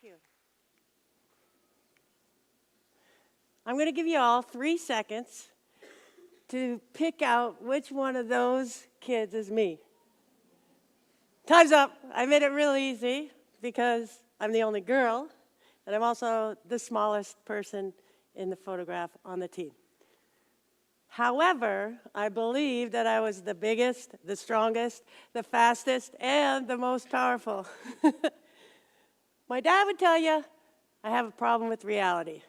Thank you. I'm going to give you all 3 seconds to pick out which one of those kids is me. Time's up. I made it real easy because I'm the only girl, and I'm also the smallest person in the photograph on the team. However, I believe that I was the biggest, the strongest, the fastest, and the most powerful. My dad would tell you I have a problem with reality.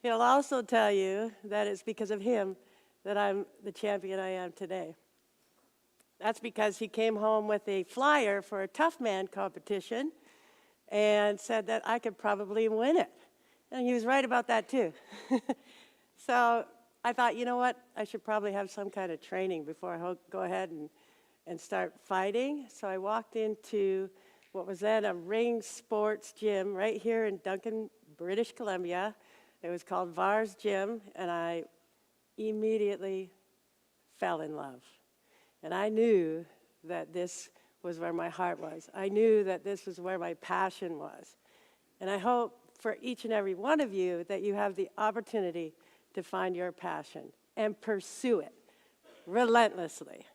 He'll also tell you that it's because of him that I'm the champion I am today. That's because he came home with a flyer for a tough man competition and said that I could probably win it. And he was right about that too. So I thought, you know what, I should probably have some kind of training before I go ahead and start fighting. So I walked into what was then a ring sports gym right here in Duncan, British Columbia. It was called VAR's Gym, and I immediately fell in love. And I knew that this was where my heart was. I knew that this was where my passion was. And I hope for each and every one of you that you have the opportunity to find your passion and pursue it relentlessly.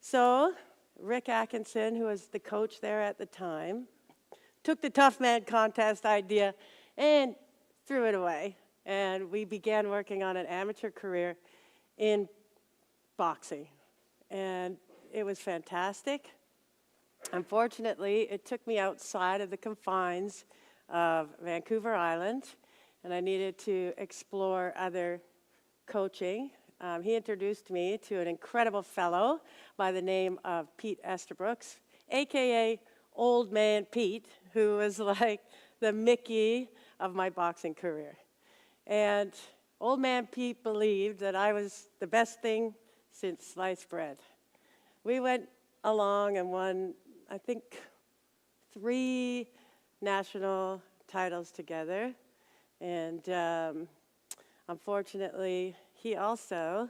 So Rick Atkinson, who was the coach there at the time, took the Tough Man Contest idea and threw it away. And we began working on an amateur career in boxing. And it was fantastic. Unfortunately, it took me outside of the confines of Vancouver Island, and I needed to explore other coaching. He introduced me to an incredible fellow by the name of Pete Estabrooks, a.k.a. Old Man Pete, who was like the Mickey of my boxing career. And Old Man Pete believed that I was the best thing since sliced bread. We went along and won, I think, 3 national titles together. And unfortunately, he also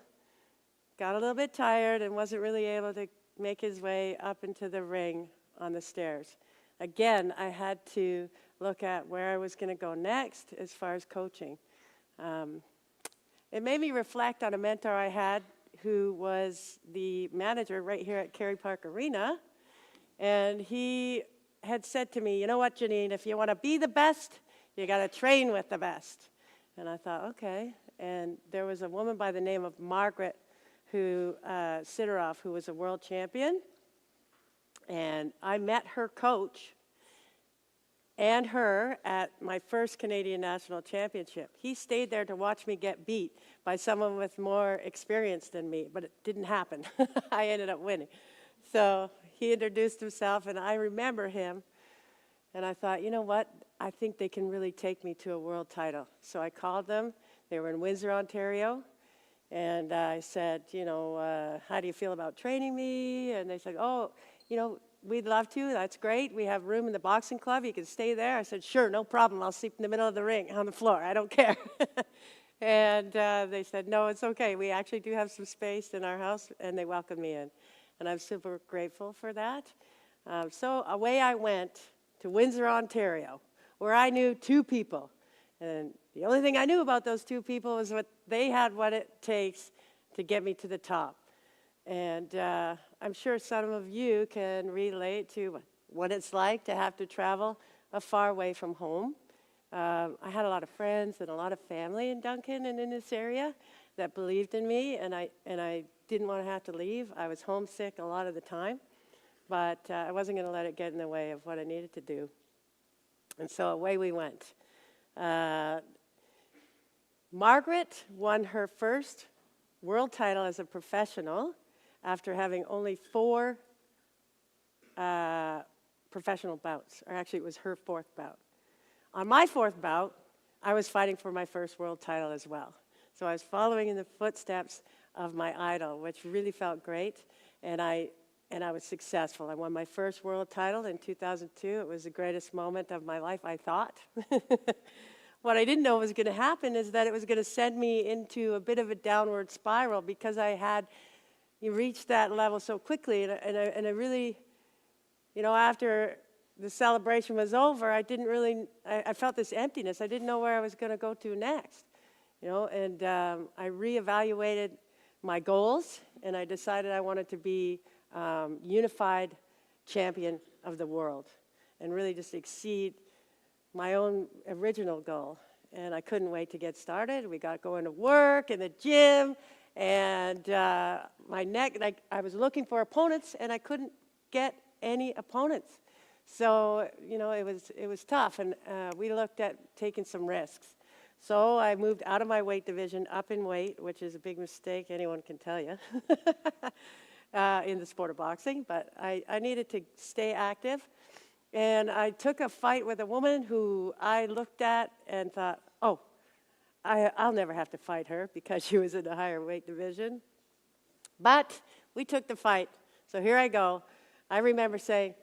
got a little bit tired and wasn't really able to make his way up into the ring on the stairs. Again, I had to look at where I was going to go next as far as coaching. It made me reflect on a mentor I had who was the manager right here at Kerry Park Arena. And he had said to me, you know what, Jeannine, if you want to be the best, you got to train with the best. And I thought, okay. And there was a woman by the name of Margaret Sidoroff, who was a world champion. And I met her coach and her at my first Canadian National Championship. He stayed there to watch me get beat by someone with more experience than me, but it didn't happen. I ended up winning. So he introduced himself, and I remember him, and I thought, you know what, I think they can really take me to a world title. So I called them. They were in Windsor, Ontario, and I said, you know, how do you feel about training me? And they said, oh, you know, we'd love to. That's great. We have room in the boxing club. You can stay there. I said, sure, no problem. I'll sleep in the middle of the ring on the floor. I don't care. And they said, no, it's okay. We actually do have some space in our house, and they welcomed me in. And I'm super grateful for that. So away I went to Windsor, Ontario, where I knew 2 people. And the only thing I knew about those 2 people was they had what it takes to get me to the top. And I'm sure some of you can relate to what it's like to have to travel a far way from home. I had a lot of friends and a lot of family in Duncan and in this area that believed in me, and I didn't want to have to leave. I was homesick a lot of the time, but I wasn't going to let it get in the way of what I needed to do. And so away we went. Margaret won her first world title as a professional after having only 4 professional bouts, or actually it was her 4th bout. On my 4th bout, I was fighting for my first world title as well. So I was following in the footsteps of my idol, which really felt great, and I was successful. I won my first world title in 2002. It was the greatest moment of my life, I thought. What I didn't know was going to happen is that it was going to send me into a bit of a downward spiral because I had reached that level so quickly, and I really, you know, after the celebration was over, I didn't really, I felt this emptiness. I didn't know where I was going to go to next, and I reevaluated my goals, and I decided I wanted to be unified champion of the world and really just exceed my own original goal. And I couldn't wait to get started. We got going to work in the gym, and my neck, I was looking for opponents, and I couldn't get any opponents. So, it was tough, and we looked at taking some risks. So I moved out of my weight division, up in weight, which is a big mistake, anyone can tell you, in the sport of boxing. But I needed to stay active. And I took a fight with a woman who I looked at and thought, oh, I'll never have to fight her because she was in the higher weight division. But we took the fight. So here I go. I remember saying,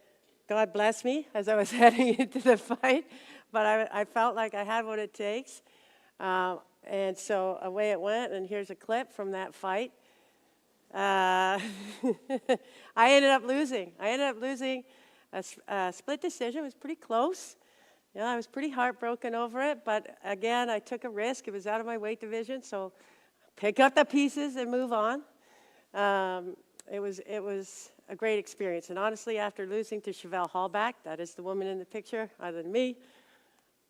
God bless me, as I was heading into the fight. But I felt like I had what it takes. And so away it went, and here's a clip from that fight. I ended up losing. A split decision. It was pretty close. I was pretty heartbroken over it, but again, I took a risk. It was out of my weight division, so pick up the pieces and move on. It was a great experience, and honestly, after losing to Chevelle Hallback, that is the woman in the picture, other than me,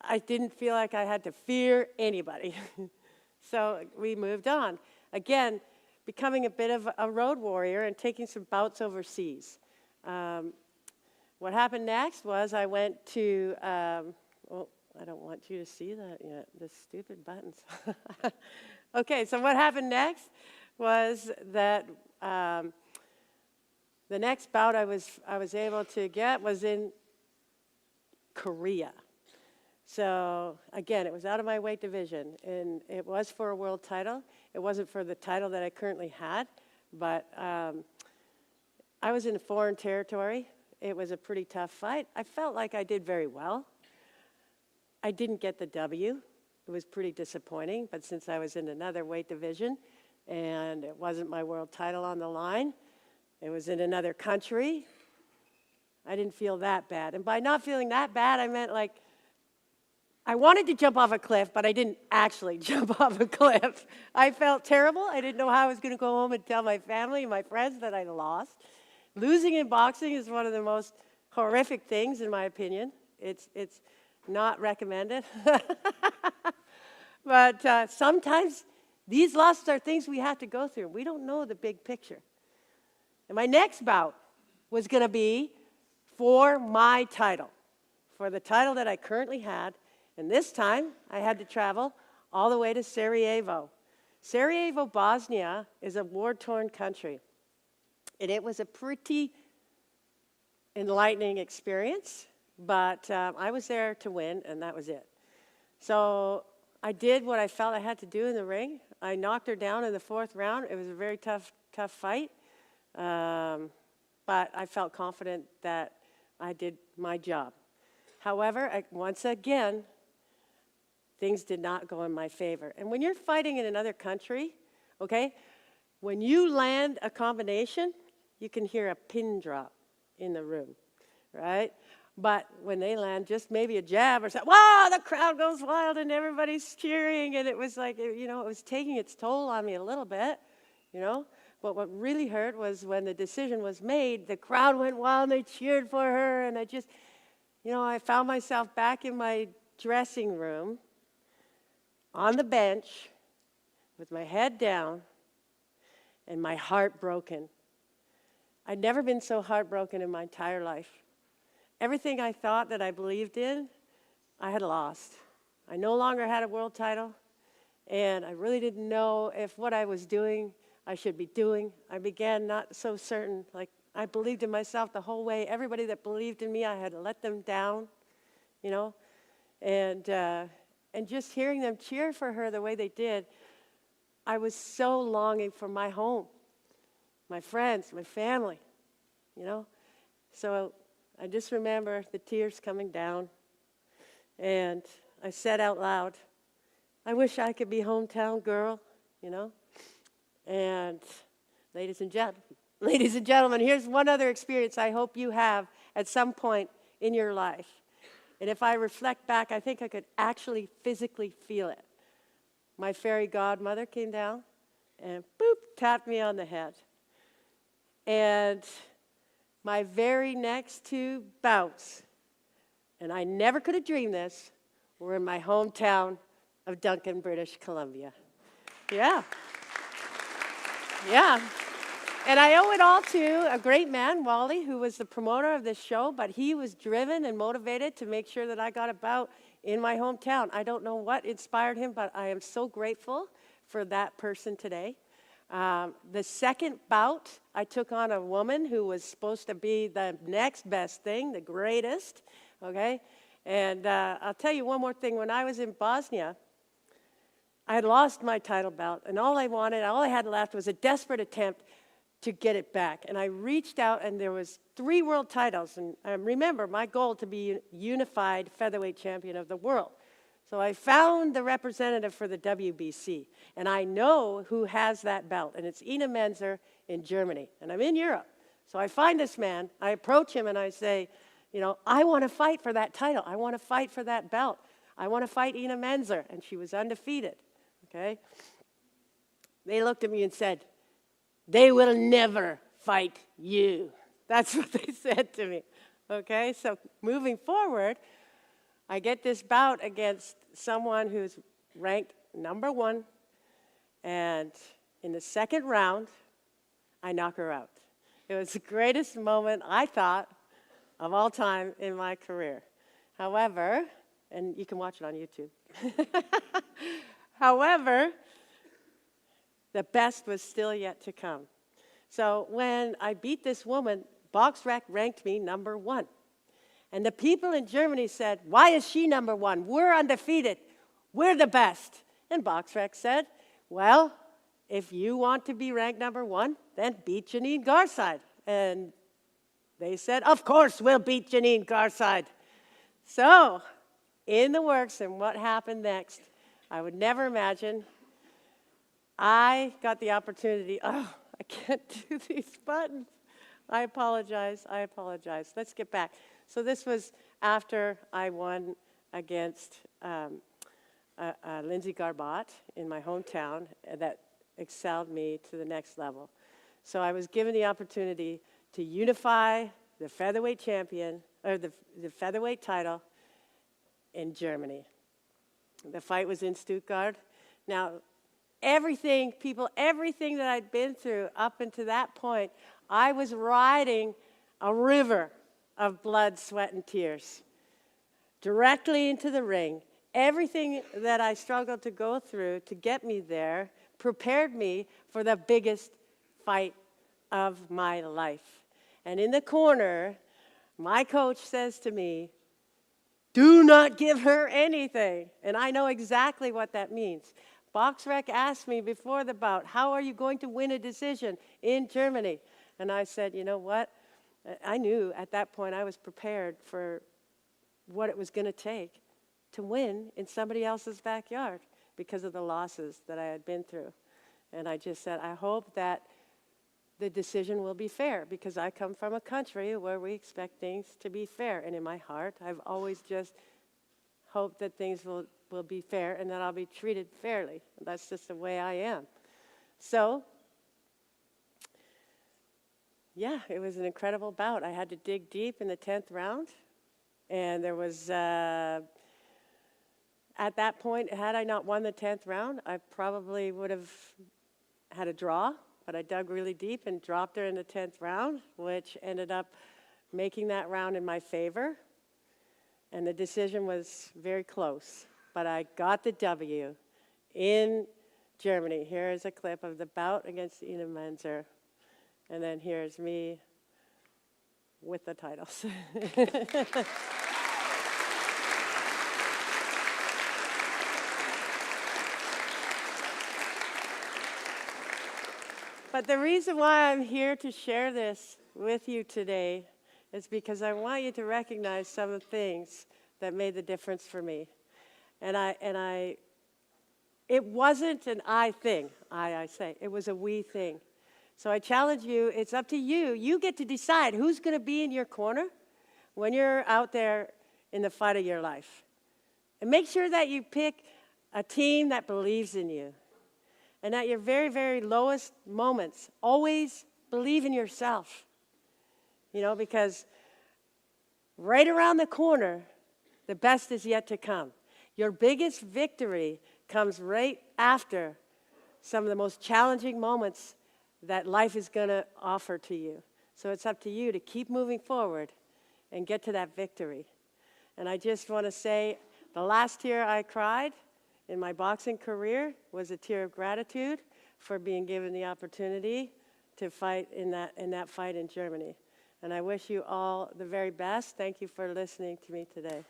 I didn't feel like I had to fear anybody. So we moved on. Again, becoming a bit of a road warrior and taking some bouts overseas. What happened next was I went to, well, I don't want you to see that yet, the stupid buttons. Okay, so what happened next was that the next bout I was able to get was in Korea. So again, it was out of my weight division, and it was for a world title. It wasn't for the title that I currently had, but I was in a foreign territory. It was a pretty tough fight. I felt like I did very well. I didn't get the W. It was pretty disappointing, but since I was in another weight division and it wasn't my world title on the line, it was in another country, I didn't feel that bad. And by not feeling that bad, I meant like I wanted to jump off a cliff, but I didn't actually jump off a cliff. I felt terrible. I didn't know how I was going to go home and tell my family and my friends that I lost. Losing in boxing is one of the most horrific things, in my opinion. It's not recommended. But sometimes these losses are things we have to go through. We don't know the big picture. And my next bout was going to be for my title, for the title that I currently had. And this time, I had to travel all the way to Sarajevo. Sarajevo, Bosnia, is a war-torn country. And it was a pretty enlightening experience, but I was there to win, and that was it. So I did what I felt I had to do in the ring. I knocked her down in the 4th round. It was a very tough fight, but I felt confident that I did my job. However, once again, things did not go in my favor. And when you're fighting in another country, okay, when you land a combination, you can hear a pin drop in the room, right? But when they land just maybe a jab or something, wow, the crowd goes wild and everybody's cheering, and it was like, it was taking its toll on me a little bit, But what really hurt was when the decision was made, the crowd went wild and they cheered for her, and I just, I found myself back in my dressing room on the bench with my head down and my heart broken. I'd never been so heartbroken in my entire life. Everything I thought that I believed in, I had lost. I no longer had a world title, and I really didn't know if what I was doing, I should be doing. I began not so certain. Like, I believed in myself the whole way. Everybody that believed in me, I had let them down, And just hearing them cheer for her the way they did, I was so longing for my home, my friends, my family, So I just remember the tears coming down, and I said out loud, I wish I could be hometown girl, And ladies and gentlemen, here's one other experience I hope you have at some point in your life. And if I reflect back, I think I could actually physically feel it. My fairy godmother came down and boop, tapped me on the head. And my very next two bouts, and I never could have dreamed this, were in my hometown of Duncan, British Columbia. Yeah. Yeah. And I owe it all to a great man, Wally, who was the promoter of this show, but he was driven and motivated to make sure that I got a bout in my hometown. I don't know what inspired him, but I am so grateful for that person today. The second bout, I took on a woman who was supposed to be the next best thing, the greatest, okay? And I'll tell you one more thing. When I was in Bosnia, I had lost my title belt, and all I had left was a desperate attempt to get it back. And I reached out, and there was 3 world titles. And remember, my goal to be unified featherweight champion of the world. So I found the representative for the WBC, and I know who has that belt, and it's Ina Menzer in Germany. And I'm in Europe. So I find this man, I approach him, and I say, you know, I want to fight for that title. I want to fight for that belt. I want to fight Ina Menzer. And she was undefeated, okay? They looked at me and said, they will never fight you. That's what they said to me, okay? So moving forward, I get this bout against someone who's ranked number 1, and in the second round, I knock her out. It was the greatest moment, I thought, of all time in my career. However, and you can watch it on YouTube. However, the best was still yet to come. So when I beat this woman, BoxRec ranked me number 1. And the people in Germany said, why is she number 1? We're undefeated. We're the best. And BoxRec said, well, if you want to be ranked number 1, then beat Jeannine Garside. And they said, of course we'll beat Jeannine Garside. So, in the works, and what happened next, I would never imagine. I got the opportunity, I can't do these buttons. I apologize. Let's get back. So this was after I won against Lindsay Garbutt in my hometown that excelled me to the next level. So I was given the opportunity to unify the featherweight champion, or the featherweight title in Germany. The fight was in Stuttgart. Now, everything that I'd been through up until that point, I was riding a river of blood, sweat, and tears directly into the ring. Everything that I struggled to go through to get me there prepared me for the biggest fight of my life. And in the corner, my coach says to me, do not give her anything. And I know exactly what that means. BoxRec asked me before the bout, how are you going to win a decision in Germany? And I said, you know what? I knew at that point I was prepared for what it was going to take to win in somebody else's backyard because of the losses that I had been through. And I just said, I hope that the decision will be fair, because I come from a country where we expect things to be fair. And in my heart, I've always just hoped that things will be fair and that I'll be treated fairly. That's just the way I am. So, yeah, it was an incredible bout. I had to dig deep in the 10th round. And there was, at that point, had I not won the 10th round, I probably would have had a draw. But I dug really deep and dropped her in the 10th round, which ended up making that round in my favor. And the decision was very close. But I got the W in Germany. Here is a clip of the bout against Ina Menzer. And then here's me with the titles. But the reason why I'm here to share this with you today is because I want you to recognize some of the things that made the difference for me. And it wasn't an I thing, I say. It was a we thing. So I challenge you, it's up to you. You get to decide who's going to be in your corner, when you're out there in the fight of your life. And make sure that you pick a team that believes in you. And at your very, very lowest moments, always believe in yourself. You know, because right around the corner, the best is yet to come. Your biggest victory comes right after some of the most challenging moments that life is going to offer to you. So it's up to you to keep moving forward and get to that victory. And I just want to say, the last tear I cried in my boxing career was a tear of gratitude for being given the opportunity to fight in that fight in Germany. And I wish you all the very best. Thank you for listening to me today.